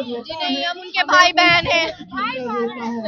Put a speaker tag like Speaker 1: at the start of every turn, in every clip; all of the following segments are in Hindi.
Speaker 1: जी नहीं, हम उनके भाई बहन हैं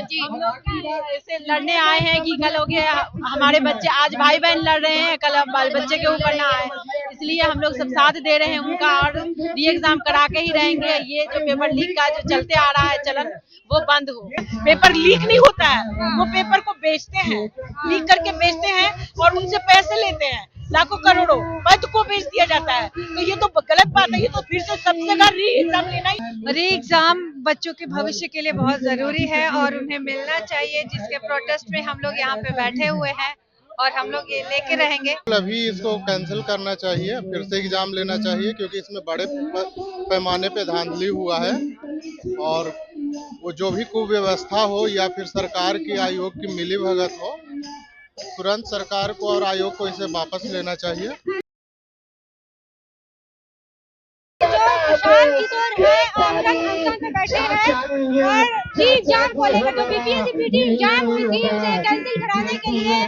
Speaker 1: जी। हम लोग ऐसे लड़ने आए हैं कि कल हो गया हमारे बच्चे, आज भाई बहन लड़ रहे हैं, कल बाल बच्चे के ऊपर ना आए, इसलिए हम लोग सब साथ दे रहे हैं उनका और री एग्जाम करा के ही रहेंगे। ये जो पेपर लीक का जो चलते आ रहा है चलन, वो बंद हो। पेपर लीक नहीं होता है, वो पेपर को बेचते हैं, लीक करके बेचते हैं और उनसे पैसे लेते हैं, लाखों करोड़ों पद को बेच दिया जाता है। तो ये तो गलत बात है, ये तो फिर से सब जगह री एग्जाम लेना ही।
Speaker 2: री एग्जाम बच्चों के भविष्य के लिए बहुत जरूरी है और उन्हें मिलना चाहिए, जिसके प्रोटेस्ट में हम लोग यहाँ पे बैठे हुए हैं और हम लोग ये लेके रहेंगे।
Speaker 3: अभी इसको कैंसिल करना चाहिए, फिर से एग्जाम लेना चाहिए, क्योंकि इसमें बड़े पैमाने पे धांधली हुआ है और वो जो भी कुव्यवस्था हो या फिर सरकार की आयोग की मिलीभगत हो, तुरंत सरकार को और आयोग को इसे वापस लेना चाहिए।
Speaker 4: प्रशांत किशोर है और अनशन पे बैठे हैं और री एग्जाम को लेकर जो बीपीएससी पीटी एग्जाम हुई थी उसे कैंसिल कराने के लिए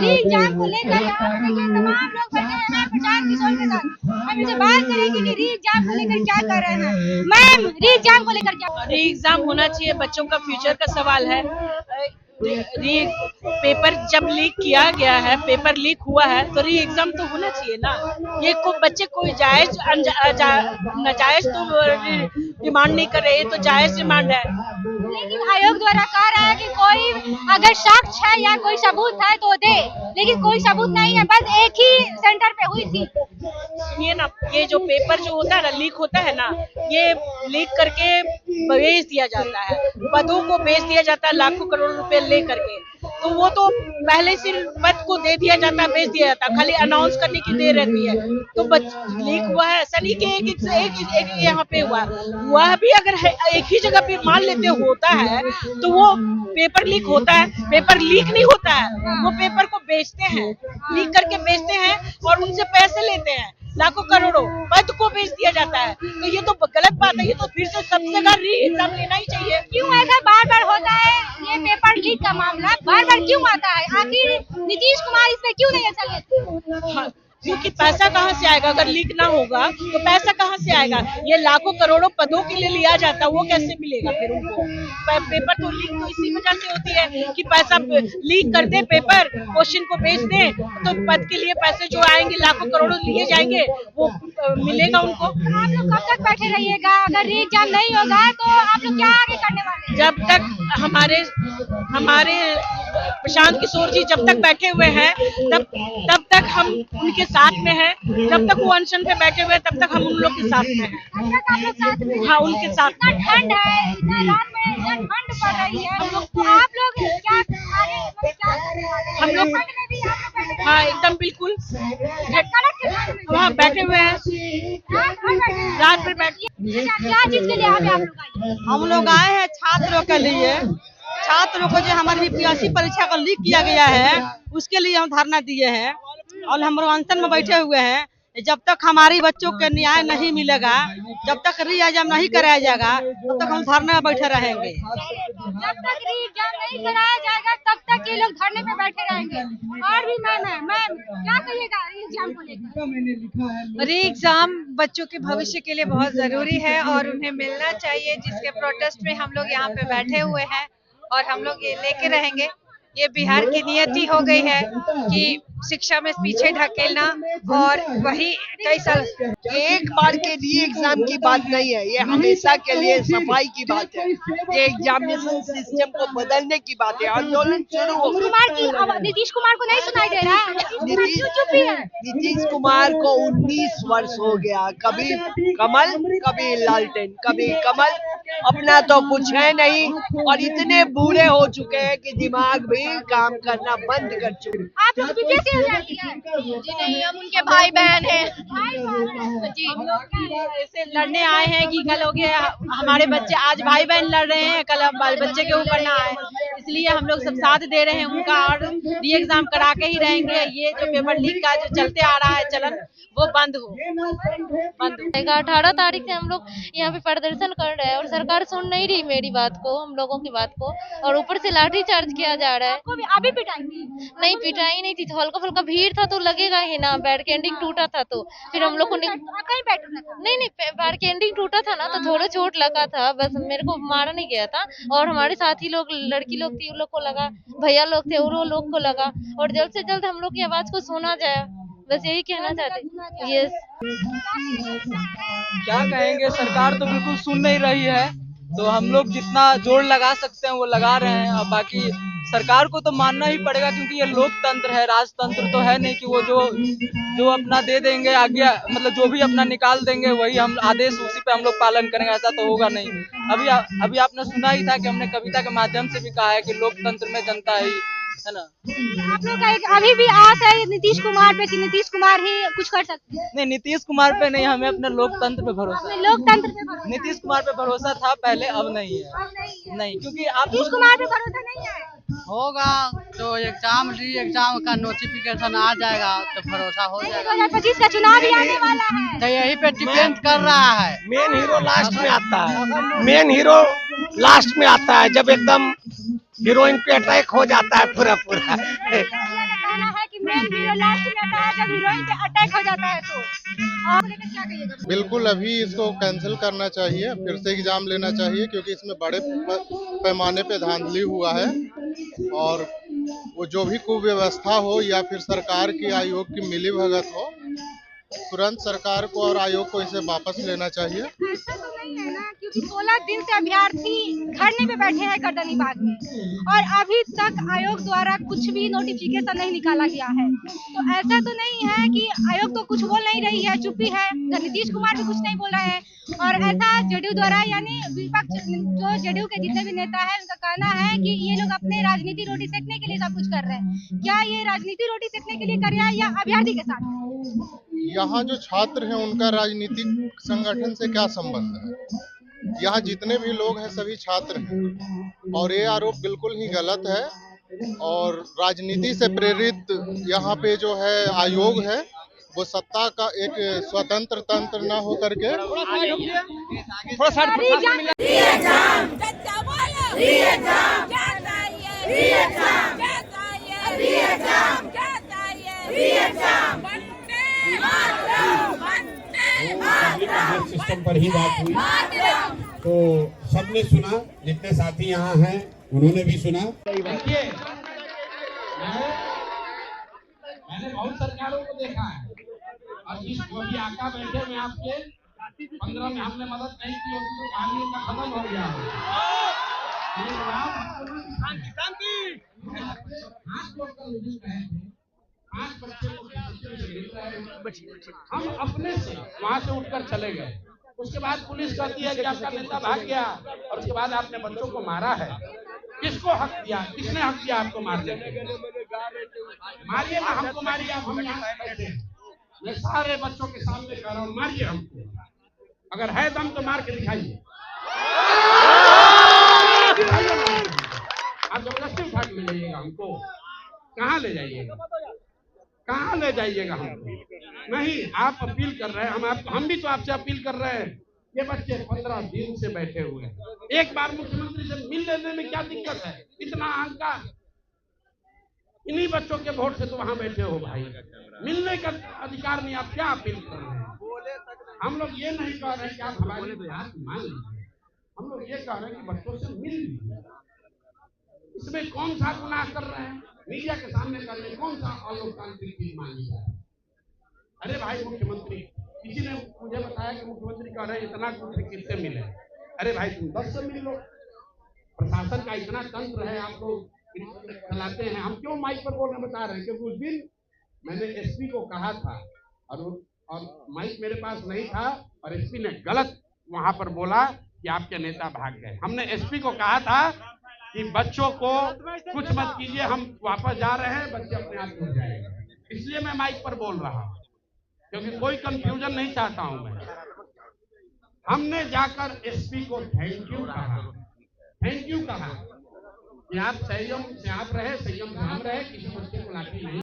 Speaker 4: री एग्जाम को लेकर यहाँ पे देखिए तमाम लोग बैठे हैं प्रशांत किशोर के साथ। हम इनसे बात करेंगे कि री एग्जाम को लेकर क्या कर रहे हैं। मैम, री एग्जाम को लेकर क्या?
Speaker 1: री एग्जाम होना चाहिए, बच्चों का फ्यूचर का सवाल है। पेपर जब लीक किया गया है, पेपर लीक हुआ है तो री एग्जाम तो होना चाहिए ना। ये बच्चे कोई जायज नाजायज तो डिमांड नहीं कर रहे, तो जायज डिमांड है।
Speaker 4: लेकिन आयोग द्वारा कह रहा है कि कोई अगर साक्ष्य है या कोई सबूत है तो दे, लेकिन कोई सबूत नहीं है, बस एक ही सेंटर पे हुई थी।
Speaker 1: ये ना, ये जो पेपर जो होता है ना, लीक होता है ना, ये लीक करके बेच दिया जाता है, पदों को बेच दिया जाता है लाखों करोड़ रुपए ले करके। तो वो तो पहले से पद को दे दिया जाता है, बेच दिया जाता है, खाली अनाउंस करने की देर रहती है। तो लीक हुआ है, ऐसा नहीं कि एक यहाँ पे हुआ भी अगर है, एक ही जगह पे मान लेते होता है तो वो पेपर लीक होता है। पेपर लीक नहीं होता है, वो पेपर को बेचते हैं, लीक करके बेचते हैं और उनसे पैसे लेते हैं, लाखों करोड़ों पद को बेच दिया जाता है। तो ये तो गलत बात है, ये तो फिर से सब जगह री एग्जाम लेना ही चाहिए।
Speaker 4: क्यों ऐसा बार बार होता है? ये पेपर लीक का मामला बार बार क्यों आता है? आखिर नीतीश कुमार इसमें क्यों नहीं एक्शन लेते?
Speaker 1: हाँ, क्योंकि पैसा कहाँ से आएगा? अगर लीक ना होगा तो पैसा कहाँ से आएगा? ये लाखों करोड़ों पदों के लिए लिया जाता है, वो कैसे मिलेगा फिर उनको? पेपर तो लीक तो इसी वजह से होती है कि पैसा लीक कर दे, पेपर क्वेश्चन को बेच दे, तो पद के लिए पैसे जो आएंगे लाखों करोड़ों लिए जाएंगे, वो मिलेगा उनको।
Speaker 4: आप लोग कब तक बैठे रहिएगा? अगर री एग्जाम नहीं होगा तो आप लोग क्या आगे करने वाले हैं?
Speaker 1: जब तक हमारे प्रशांत किशोर जी जब तक बैठे हुए हैं तब तक हम उनके साथ में हैं। जब तक वो अनशन पे बैठे हुए हैं तब तक हम उन लोग के साथ में हैं।
Speaker 4: तब तक आप लोग साथ में हैं?
Speaker 1: हाँ, उनके साथ।
Speaker 4: इतना ठंड है, इतना रात में इतना ठंड पड़ रही है, तो आप लोग क्या आगे क्या करने वाले हैं?
Speaker 1: हम लोग
Speaker 4: ठंड में भी आप लोग बैठे हैं?
Speaker 1: हाँ, एकदम बिल्कुल
Speaker 4: कड़क के ठंड में
Speaker 1: वहाँ बैठे हुए हैं, रात भर बैठे।
Speaker 4: क्या चीज के लिए आप लोग आए?
Speaker 2: हम लोग आए हैं छात्रों के लिए, छात्रों को जो हमारी बीपीएससी परीक्षा का लीक किया गया है उसके लिए हम धरना दिए हैं और हम अनशन में बैठे हुए हैं। जब तक हमारी बच्चों के न्याय नहीं मिलेगा, जब तक री एग्जाम नहीं कराया जाएगा, तब तक हम धरने में बैठे रहेंगे।
Speaker 4: जब तक री एग्जाम नहीं कराया जाएगा तब तक ये लोग धरने पे बैठे रहेंगे। और भी मैम क्या कहिएगा री एग्जाम को लेकर?
Speaker 2: री एग्जाम बच्चों के भविष्य के लिए बहुत जरूरी है और उन्हें मिलना चाहिए, जिसके प्रोटेस्ट में हम लोग यहाँ पे बैठे हुए हैं और हम लोग ये लेके रहेंगे। ये बिहार की नियति हो गई है कि शिक्षा में पीछे ढकेलना और वही कई साल।
Speaker 5: एक बार के लिए एग्जाम की बात नहीं है, ये हमेशा के लिए सफाई की बात है। ये एग्जामिनेशन सिस्टम को बदलने की बात है। आंदोलन शुरू हो।
Speaker 4: नीतीश कुमार को नहीं सुनाई दे रहा है?
Speaker 5: नीतीश कुमार को 19 वर्ष हो गया, कभी कमल कभी लालटेन, कभी कमल, अपना तो कुछ है नहीं और इतने बूढ़े हो चुके हैं कि दिमाग भी काम करना बंद कर चुके।
Speaker 4: आप लोग बीपीएससी एग्जाम
Speaker 1: जी नहीं, हम उनके भाई बहन हैं जी। हम लोग ऐसे लड़ने आए हैं कि कल हो गया हमारे बच्चे, आज भाई बहन लड़ रहे हैं, कल बाल बच्चे के ऊपर ना आए, इसलिए हम लोग सब साथ दे रहे हैं उनका और री एग्जाम करा के ही रहेंगे। ये जो पेपर लीक का जो चलते आ रहा है चलन वो बंद हो।
Speaker 6: 18 तारीख से हम लोग यहाँ पे प्रदर्शन कर रहे हैं और सरकार सुन नहीं रही मेरी बात को, हम लोगों की बात को, और ऊपर से लाठी चार्ज किया जा रहा है।
Speaker 4: अभी पिटाई
Speaker 6: नहीं, पिटाई नहीं थी, तो हल्का फुल्का भीड़ था तो लगेगा ही ना, बैरिकेडिंग टूटा था तो फिर हम लोग को
Speaker 4: कहीं बैठना था?
Speaker 6: नहीं, बैरिकेडिंग टूटा था ना तो थोड़ा चोट लगा था, बस मेरे को मारा नहीं गया था। और हमारे साथी लोग, लड़की लोग थी, उन लोग को लगा, भैया लोग थे, वो लोग को लगा। और जल्द से जल्द हम लोग की आवाज को सुना जाए, बस यही कहना चाहते। यस,
Speaker 7: क्या कहेंगे, सरकार तो बिल्कुल सुन नहीं रही है, तो हम लोग जितना जोर लगा सकते हैं वो लगा रहे हैं। अब बाकी सरकार को तो मानना ही पड़ेगा, क्योंकि ये लोकतंत्र है, राजतंत्र तो है नहीं कि वो जो अपना दे देंगे आज्ञा, मतलब जो भी अपना निकाल देंगे वही हम आदेश, उसी पे हम लोग पालन करेंगे, ऐसा तो होगा नहीं। अभी आपने सुना ही था कि हमने कविता के माध्यम से भी कहा है कि लोकतंत्र में जनता है ना।
Speaker 4: आप लोग का एक अभी भी आस है नीतीश कुमार पे कि नीतीश कुमार ही कुछ कर सकते हैं?
Speaker 7: नहीं, नीतीश कुमार पे नहीं, हमें अपने लोकतंत्र पे भरोसा है।
Speaker 4: लोकतंत्र पे भरोसा?
Speaker 7: नीतीश कुमार पे भरोसा था पहले, अब नहीं है।
Speaker 4: अब नहीं है।
Speaker 7: नहीं, क्योंकि आप
Speaker 4: नीतीश कुमार पे भरोसा नहीं है?
Speaker 8: होगा तो री एग्जाम का नोटिफिकेशन आ जाएगा तो भरोसा हो जाएगा।
Speaker 4: 2025 का चुनाव भी आने वाला है
Speaker 8: तो यही पे डिपेंड कर रहा है।
Speaker 9: मेन हीरो लास्ट में आता है, मेन हीरो लास्ट में आता है, जब एकदम हीरोइन पे अटैक हो जाता है पूरा।
Speaker 4: कहना है कि मेन हीरो लास्ट में आता है जब हीरोइन पे अटैक हो जाता है, तो आप लेकर क्या कहिएगा?
Speaker 3: बिल्कुल अभी इसको कैंसिल करना चाहिए, फिर से एग्जाम लेना चाहिए, क्योंकि इसमें बड़े पैमाने पे धांधली हुआ है। और वो जो भी कुव्यवस्था हो या फिर सरकार की आयोग की मिलीभगत हो, तुरंत सरकार को और आयोग को इसे वापस लेना चाहिए।
Speaker 4: ऐसा तो नहीं है ना, क्योंकि 16 दिन से अभ्यर्थी धरने पे बैठे हैं गर्दनी बाग में और अभी तक आयोग द्वारा कुछ भी नोटिफिकेशन नहीं निकाला गया है। तो ऐसा तो नहीं है कि आयोग तो कुछ बोल नहीं रही है, चुप्पी है, नीतीश कुमार भी कुछ नहीं बोल रहे हैं। और ऐसा जेडीयू द्वारा, यानी विपक्ष जो जेडीयू के जितने भी नेता है, उनका कहना है कि ये लोग अपने राजनीति रोटी सेकने के लिए सब कुछ कर रहे हैं। क्या ये राजनीति रोटी सेकने के लिए कर रहे हैं या अभ्यर्थी के साथ?
Speaker 3: यहाँ जो छात्र हैं उनका राजनीतिक संगठन से क्या संबंध है? यहाँ जितने भी लोग हैं सभी छात्र हैं और ये आरोप बिल्कुल ही गलत है। और राजनीति से प्रेरित यहाँ पे जो है आयोग है, वो सत्ता का एक स्वतंत्र तंत्र न हो करके
Speaker 10: सिस्टम पर ही बात हुई तो सबने सुना, जितने साथी यहाँ हैं उन्होंने भी सुना।
Speaker 11: देखिए, मैंने बहुत सरकारों को देखा है और जिस अभी आका बैठे में आपके 15 में हमने मदद नहीं की होती तो कहानी का खत्म हो गया। हम अपने से वहाँ से उठकर चले गए, उसके बाद पुलिस कहती है कि आपका नेता भाग गया और उसके बाद आपने बच्चों को मारा है। किसको हक दिया? किसने हक दिया आपको मारने के? मारिए ना, हमको मारिए। हम यहाँ बैठे हैं, मैं सारे बच्चों के सामने कह रहा हूँ, मारिए हमको। अगर है दम तो मार के दिखाइए। आप जबरदस्ती उठा के ले जाइएगा हमको, कहाँ ले जाइएगा? कहाँ ले जाइएगा हमको? नहीं, आप अपील कर रहे हैं, हम भी तो आपसे अपील कर रहे हैं। ये बच्चे 15 दिन से बैठे हुए हैं, एक बार मुख्यमंत्री से मिल लेने में क्या दिक्कत है? इतना अहंकार, इन्हीं बच्चों के वोट से तो वहां बैठे हो भाई, मिलने का अधिकार नहीं, आप क्या अपील कर रहे हैं? हम लोग ये नहीं कह रहे कि आप हमारी बात मान लीजिए, हम लोग ये कह रहे हैं कि बच्चों से मिल लीजिए। इसमें कौन सा गुनाह कर रहे हैं? मीडिया के सामने कर रहे, कौन सा अलोकतांत्रिक चीज मानी जाए? अरे भाई मुख्यमंत्री, किसी ने मुझे बताया कि मुख्यमंत्री कह रहे हैं इतना कुछ किससे मिले। अरे भाई तुम 10 से मिल लो। प्रशासन का इतना तंत्र है, आप लोग चलाते हैं, हम क्यों माइक पर बोलने बता रहे हैं? क्योंकि उस दिन मैंने एसपी को कहा था और माइक मेरे पास नहीं था और एसपी ने गलत वहां पर बोला कि आपके नेता भाग गए। हमने एसपी को कहा था कि बच्चों को कुछ मत कीजिए, हम वापस जा रहे हैं, बच्चे अपने आप हो जाएंगे। इसलिए मैं माइक पर बोल रहा हूँ, क्योंकि कोई कंफ्यूजन नहीं चाहता हूं मैं। हमने जाकर एसपी को थैंक यू कहा कि आप संयम से आप रहे, संयम से हम रहे, किसी बच्चे को लाठी नहीं